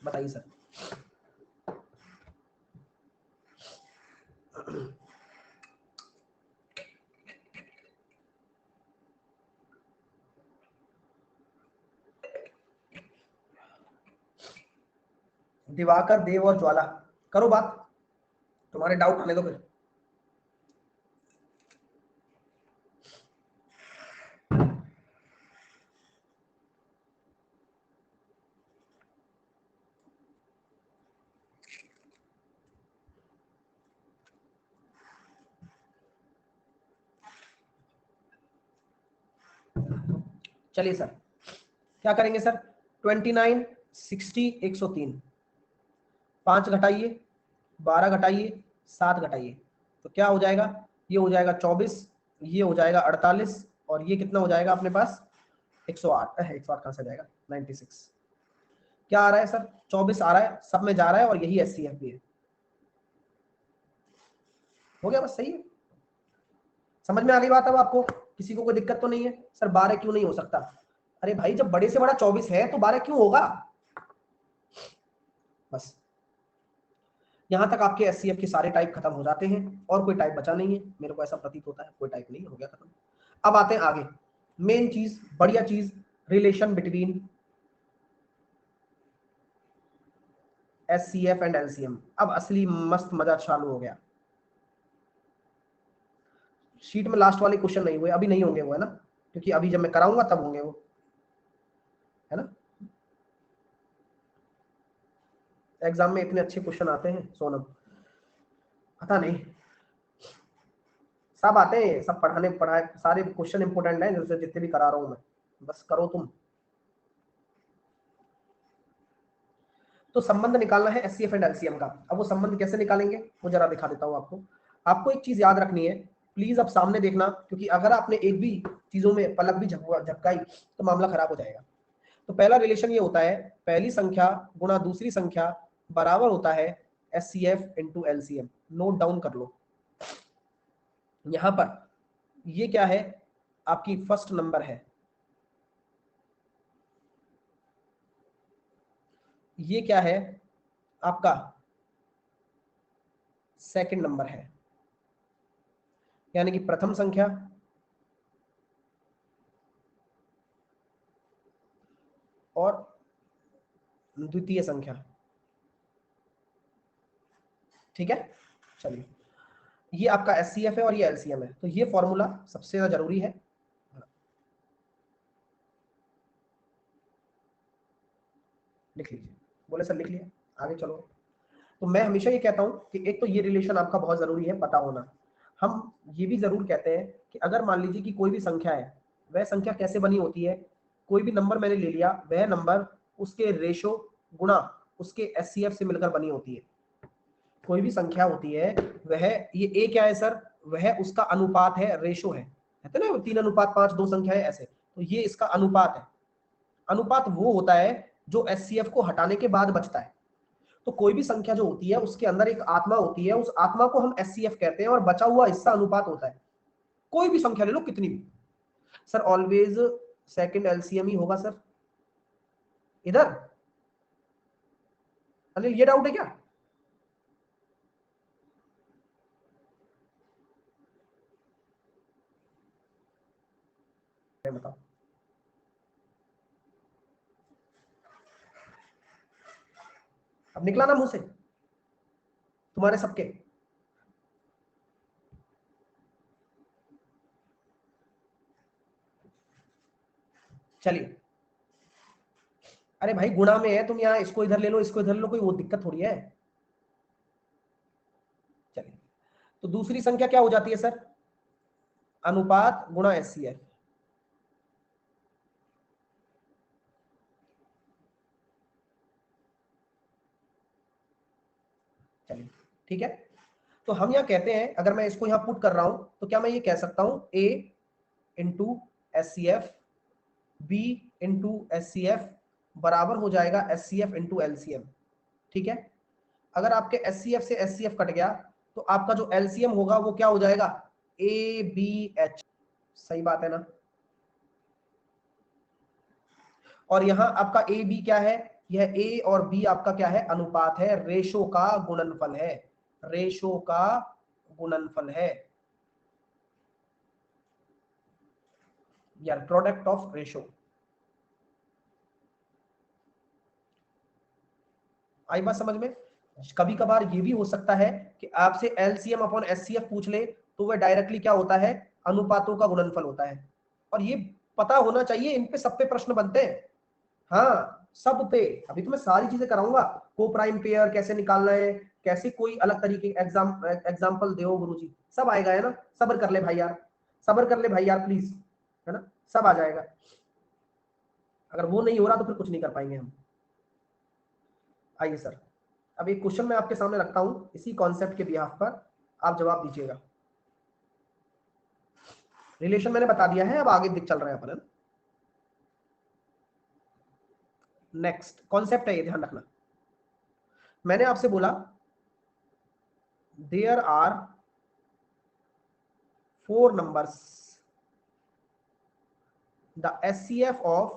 S1: बताइए सर। दिवाकर, देव और ज्वाला, करो बात, तुम्हारे डाउट आने दो फिर। चलिए सर क्या करेंगे सर, 29, 60, 103, 5 घटाइए, 12 घटाइए, 7 घटाइए, तो क्या हो जाएगा, ये हो जाएगा 24, ये हो जाएगा 48, और ये कितना हो जाएगा अपने पास 108। 108 कहां से जाएगा, 96। क्या आ रहा है सर, 24 आ रहा है, सब में जा रहा है और यही एचसीएफ भी है। हो गया, बस सही है, समझ में आ गई बात? अब आपको किसी को कोई दिक्कत तो नहीं है? सर 12 क्यों नहीं हो सकता? अरे भाई जब बड़े से बड़ा 24 है तो 12 क्यों होगा? बस यहां तक आपके एचसीएफ के सारे टाइप खत्म हो जाते हैं और कोई टाइप बचा नहीं है, मेरे को ऐसा प्रतीत होता है, कोई टाइप नहीं, हो गया खत्म। अब आते हैं आगे, मेन चीज, बढ़िया चीज, relation between HCF and LCM. अब असली मस्त मजा चालू हो गया। शीट में लास्ट वाले क्वेश्चन नहीं हुए, अभी नहीं होंगे वो, है ना, क्योंकि अभी जब मैं कराऊंगा तब होंगे वो, है ना। एग्जाम में इतने अच्छे क्वेश्चन आते हैं सोनम, पता नहीं, सब आते हैं, सब पढ़ाए सारे क्वेश्चन इंपोर्टेंट हैं जैसे जितने भी करा रहा हूं मैं, बस करो तुम। तो संबंध निकालना है एचसीएफ एंड एलसीएम का। अब वो संबंध कैसे निकालेंगे वो जरा दिखा देता हूं आपको। आपको एक चीज याद रखनी है, प्लीज अब सामने देखना, क्योंकि अगर आपने एक भी चीजों में पलक भी झपकाई तो मामला खराब हो जाएगा। तो पहला रिलेशन ये होता है, पहली संख्या गुणा दूसरी संख्या बराबर होता है HCF into LCM. Note down कर लो, यहां पर ये क्या है, आपकी फर्स्ट नंबर है, ये क्या है आपका सेकंड नंबर है, यानी कि प्रथम संख्या और द्वितीय संख्या। ठीक है, चलिए ये आपका एचसीएफ है और ये एलसीएम है, तो ये फॉर्मूला सबसे ज्यादा जरूरी है। लिख लीजिए। बोले सर लिख लिया, आगे चलो। तो मैं हमेशा ये कहता हूं कि एक तो ये रिलेशन आपका बहुत जरूरी है पता होना। हम ये भी जरूर कहते हैं कि अगर मान लीजिए कि कोई भी संख्या है, वह संख्या कैसे बनी होती है, कोई भी नंबर मैंने ले लिया, वह नंबर उसके रेशो गुणा उसके एचसीएफ से मिलकर बनी होती है। कोई भी संख्या होती है वह, ये ए क्या है सर, वह उसका अनुपात है, रेशो है, कहते हैं ना 3:5 दो संख्या है ऐसे, तो ये इसका अनुपात है। अनुपात वो होता है जो एचसीएफ को हटाने के बाद बचता है। तो कोई भी संख्या जो होती है उसके अंदर एक आत्मा होती है, उस आत्मा को हम एचसीएफ कहते हैं और बचा हुआ हिस्सा अनुपात होता है। कोई भी संख्या ले लो, कितनी भी। सर ऑलवेज सेकंड एलसीएम ही होगा सर इधर, अनिल ये डाउट है क्या? बताओ। अब निकला ना मुंह से तुम्हारे सबके। चलिए, अरे भाई गुणा में है, तुम यहाँ इसको इधर ले लो, इसको इधर ले लो, कोई वो दिक्कत थोड़ी है। चलिए, तो दूसरी संख्या क्या हो जाती है सर, अनुपात गुणा एचसीएफ। चलिए ठीक है, तो हम यहाँ कहते हैं, अगर मैं इसको यहाँ पुट कर रहा हूं तो क्या मैं ये कह सकता हूं a into S C F, B into S C F बराबर हो जाएगा S C F into LCM. ठीक है, अगर आपके एस सी एफ से एस सी एफ कट गया तो आपका जो एलसीएम होगा वो क्या हो जाएगा, ए बी एच। सही बात है ना? और यहां आपका ए बी क्या है, यह ए और बी आपका क्या है, अनुपात है, रेशो का गुणनफल है, रेशो का गुणनफल है यार, प्रोडक्ट ऑफ रेशो। आई बात समझ में? कभी कभार ये भी हो सकता है कि आपसे एलसीएम अपॉन एचसीएफ पूछ ले, तो वह डायरेक्टली क्या होता है, अनुपातों का गुणनफल होता है। और ये पता होना चाहिए, इन पे सब पे प्रश्न बनते हैं। हाँ सब पे, अभी तो मैं सारी चीजें कराऊंगा, को प्राइम पेयर कैसे निकालना है, कैसे कोई अलग तरीके एग्जाम्पल दो गुरुजी, सब आएगा है ना। सब्र कर ले भाई यार, सब्र कर ले भाई यार प्लीज, है ना, सब आ जाएगा। अगर वो नहीं हो रहा तो फिर कुछ नहीं कर पाएंगे हम। आइए सर, अब एक क्वेश्चन मैं आपके सामने रखता हूं इसी कॉन्सेप्ट के बिहाफ पर, आप जवाब दीजिएगा। रिलेशन मैंने बता दिया है, अब आगे दिख चल रहे हैं अपन। नेक्स्ट कॉन्सेप्ट है ये, ध्यान रखना। मैंने आपसे बोला there are 4 numbers, the SCF of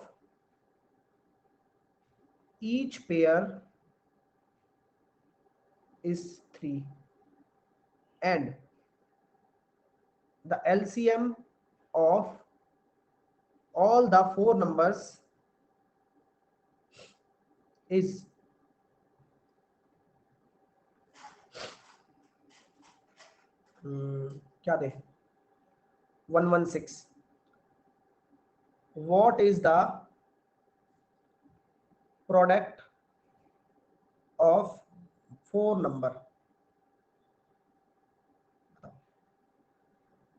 S1: each pair is 3 and the LCM of all the 4 numbers is क्या दे 116। what is the product of 4 number?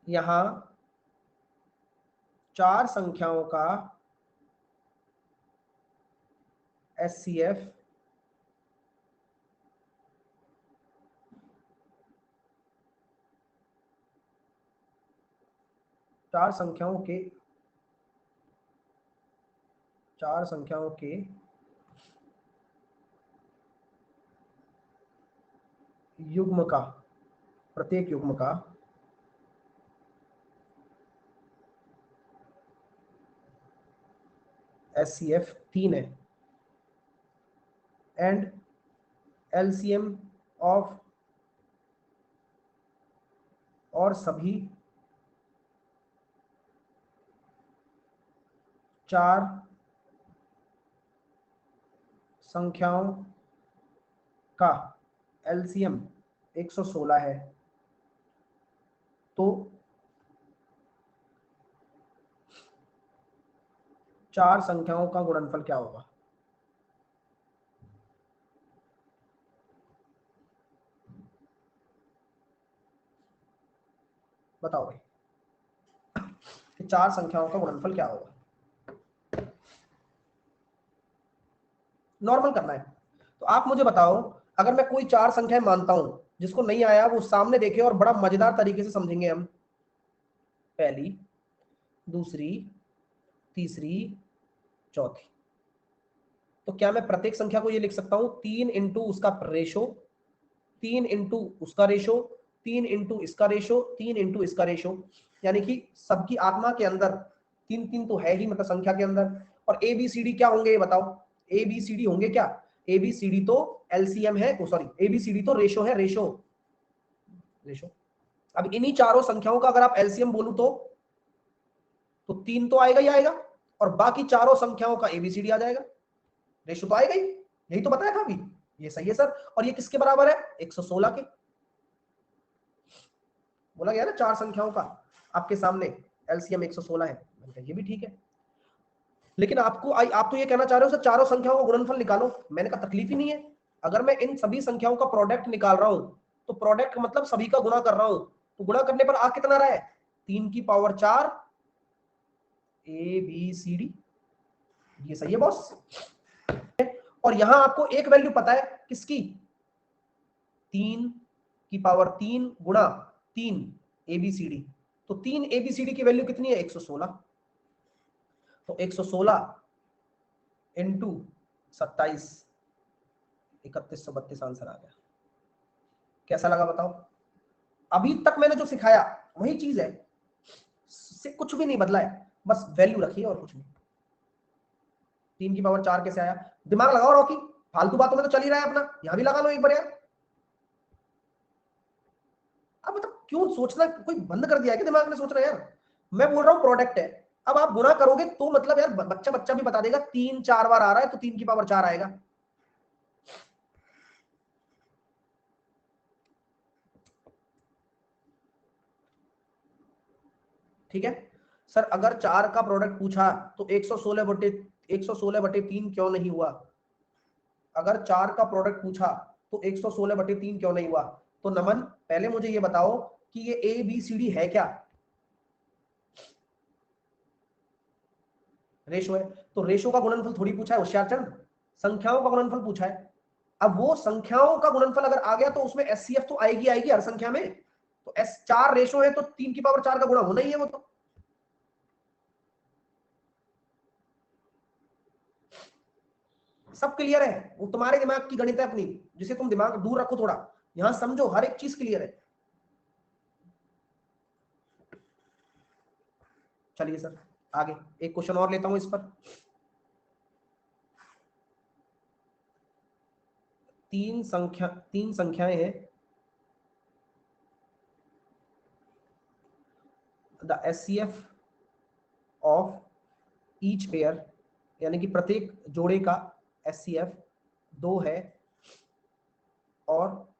S1: यहां 4 संख्याओं का एचसीएफ चार संख्याओं के युग्म का, प्रत्येक युग्म का एचसीएफ 3 है एंड एलसीएम ऑफ और सभी 4 संख्याओं का एलसीएम 116 है। तो 4 संख्याओं का गुणनफल क्या होगा? कि चार संख्याओं का गुणनफल क्या होगा। नॉर्मल करना है। तो आप मुझे बताओ, अगर मैं कोई चार संख्याएं मानता हूं, जिसको नहीं आया वो सामने देखे और बड़ा मजेदार तरीके से समझेंगे हम। पहली, दूसरी, तीसरी, चौथी। तो क्या मैं प्रत्येक संख्या को ये लिख सकता हूं 3 इंटू उसका रेशो, 3 इंटू उसका रेशो, 3 इंटू इसका रेशो, 3 इंटू इसका रेशो। यानी कि सबकी आत्मा के अंदर 3 3 तो है ही, मतलब संख्या के अंदर। और ए बी सी डी क्या होंगे ये बताओ, ए बी सी डी होंगे क्या? ए बी सी डी तो एलसीएम है, sorry A B C D तो रेशो है, रेशो रेशो। अब इन्हीं चारों संख्याओं का अगर आप एलसीएम बोलूं तो 3 तो आएगा ही आएगा, और बाकी चारों संख्याओं का एबीसीडी आ जाएगा, रेशो तो आएगा ही। यही तो बताया था अभी। ये सही है सर। और ये किसके बराबर है? 116 के। बोला गया ना चार संख्याओं का आपके सामने एलसीएम 116 है। ये भी ठीक है, लेकिन आप तो ये कहना चाह रहे हो सर चारों संख्याओं का गुणनफल निकालो। मैंने कहा तकलीफ ही नहीं है। अगर मैं इन सभी संख्याओं का प्रोडक्ट निकाल रहा हूं, तो प्रोडक्ट मतलब सभी का गुणा कर रहा हूं, तो गुणा करने पर आ कितना रहा है? 3 की power 4 A B C D. ये सही है बॉस। और यहां आपको एक वैल्यू पता है किसकी? 3 की पावर 3 गुणा 3 एबीसीडी। तो 3 एबीसीडी की वैल्यू कितनी है? 116। तो 116 इंटू 27, 3132 आंसर आ गया। कैसा लगा बताओ? अभी तक मैंने जो सिखाया वही चीज है, से कुछ भी नहीं बदला है, बस वैल्यू रखी है और कुछ नहीं। 3 की पावर 4 कैसे आया? दिमाग लगाओ रॉकी, फालतू बातों में तो चल ही रहा है अपना, यहां भी लगा लो एक बार यार। अब मतलब क्यों सोचना, कोई बंद कर दिया है कि दिमाग में सोचना यार? मैं बोल रहा हूं प्रोडक्ट है। अब आप गुणा करोगे तो मतलब यार बच्चा बच्चा भी बता देगा, 3 4 बार आ रहा है तो 3 की पावर 4 आएगा। ठीक है सर, अगर 4 का प्रोडक्ट पूछा तो 116/3 क्यों नहीं हुआ? अगर 4 का प्रोडक्ट पूछा तो 116/3 क्यों नहीं हुआ? तो नमन पहले मुझे ये बताओ कि ये ए बी सी डी है क्या? रेशो है। तो रेशो का गुणनफल थोड़ी पूछा है होशियारचंद, संख्याओं का गुणनफल पूछा है। अब वो संख्याओं का गुणनफल अगर आ गया तो उसमें एचसीएफ तो आएगी आएगी हर संख्या में। तो एस 4 रेशो है तो 3 की पावर 4 का गुणा होना ही है वो तो। सब क्लियर है, वो तुम्हारे दिमाग की गणित है अपनी, जिसे तुम दिमाग दूर रखो थोड़ा, यहां समझो हर एक चीज क्लियर है। चलिए सर आगे एक क्वेश्चन और लेता हूं इस पर। तीन संख्याएं हैं। The HCF of each pair, यानी कि प्रत्येक जोड़े का एचसीएफ 2 है, और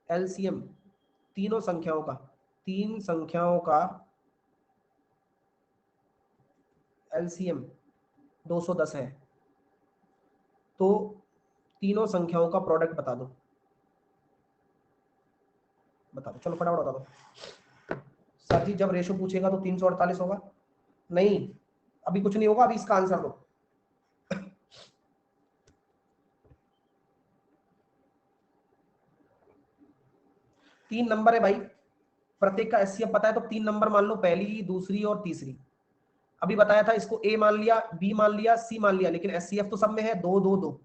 S1: एलसीएम तीनों संख्याओं का, तीन संख्याओं का एलसीएम 210 है। तो तीनों संख्याओं का प्रोडक्ट बता दो। बता दो, चलो फटाफट बता दो। सर जी जब रेशो पूछेगा तो 348 होगा? नहीं, अभी कुछ नहीं होगा, अभी इसका आंसर दो। 3 नंबर है भाई, प्रत्येक का एचसीएफ पता है तो 3 नंबर मान लो, पहली दूसरी और तीसरी। अभी बताया था इसको ए मान लिया, बी मान लिया, सी मान लिया, लेकिन एचसीएफ तो सब में है 2 2 2।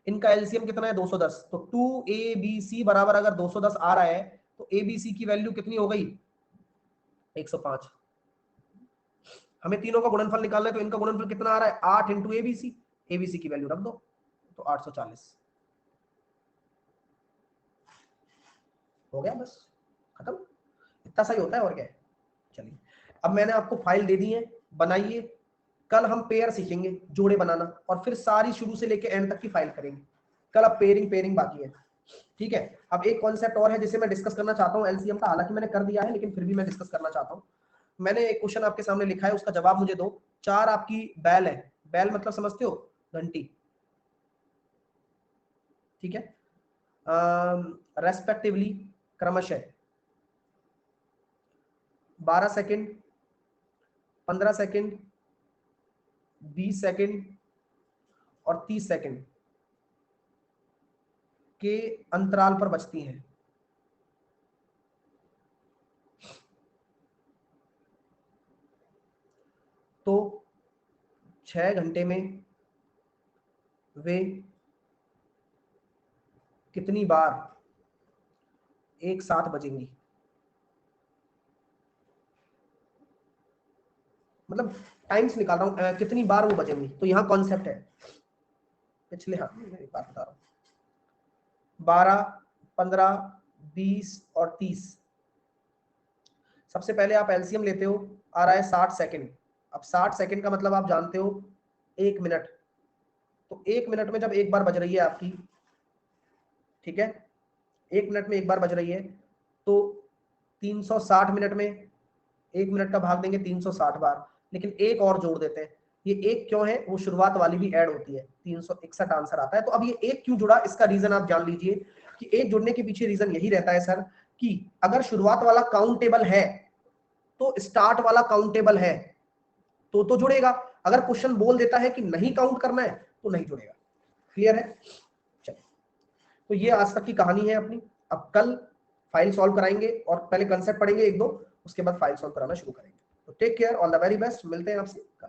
S1: इनका एलसीएम कितना है? 210। तो 2abc बराबर अगर 210 आ रहा है तो abc की वैल्यू कितनी हो गई? 105। हमें तीनों का गुणनफल निकालना है, तो इनका गुणनफल कितना आ रहा है? 8 इंटू एबीसी। एबीसी की वैल्यू रख दो तो 840 हो गया, बस खत्म। इतना सही होता है और क्या है। चलिए अब मैंने आपको फाइल दे दी है, बनाइए। कल हम पेयर सीखेंगे, जोड़े बनाना, और फिर सारी शुरू से लेकर एंड तक की फाइल करेंगे। कल अब पेयरिंग पेयरिंग बाकी है। ठीक है, अब एक कॉन्सेप्ट और है जिसे मैं डिस्कस करना चाहता हूं एलसीएम का, हालांकि मैंने कर दिया है लेकिन फिर भी मैं डिस्कस करना चाहता हूं। मैंने एक क्वेश्चन आपके सामने लिखा है, उसका जवाब मुझे दो। 4 आपकी बैल है, बैल मतलब समझते हो? घंटी। ठीक है, रेस्पेक्टिवली क्रमशः 12 सेकंड, 15 सेकंड, 20 सेकंड और 30 सेकंड के अंतराल पर बचती हैं। तो 6 घंटे में वे कितनी बार एक साथ बजेंगी? मतलब टाइम्स निकाल रहा हूं, कितनी बार वो बजेंगी। तो यहां कॉन्सेप्ट है पिछले, हाँ मेरी बात बता रहा हूं, 12, 15, 20 और 30। सबसे पहले आप एलसीएम लेते हो, आ रहा है 60 सेकंड। अब 60 सेकंड का मतलब आप जानते हो 1 मिनट। तो 1 मिनट में जब एक बार बज रही है आपकी, ठीक है, 1 मिनट में एक बार बज रही है, तो 360 मिनट में 1 मिनट का भाग देंगे 360 बार। लेकिन एक और जोड़ देते हैं, ये एक क्यों है, वो शुरुआत वाली भी ऐड होती है, 361 आंसर आता है। तो अब ये एक क्यों जुड़ा, इसका रीजन आप जान लीजिए कि एक जुड़ने के पीछे रीजन यही रहता है सर कि अगर शुरुआत वाला काउंटेबल है तो स्टार्ट वाला काउंटेबल है तो जुड़ेगा। अगर क्वेश्चन बोल देता है कि नहीं काउंट करना है तो नहीं जुड़ेगा। क्लियर है? चलिए, तो ये आज तक की कहानी है अपनी। अब कल फाइल सॉल्व कराएंगे और पहले कंसेप्ट पढ़ेंगे एक दो, उसके बाद फाइल सॉल्व कराना शुरू करेंगे। तो take care, all the very best, मिलते हैं आपसे कल।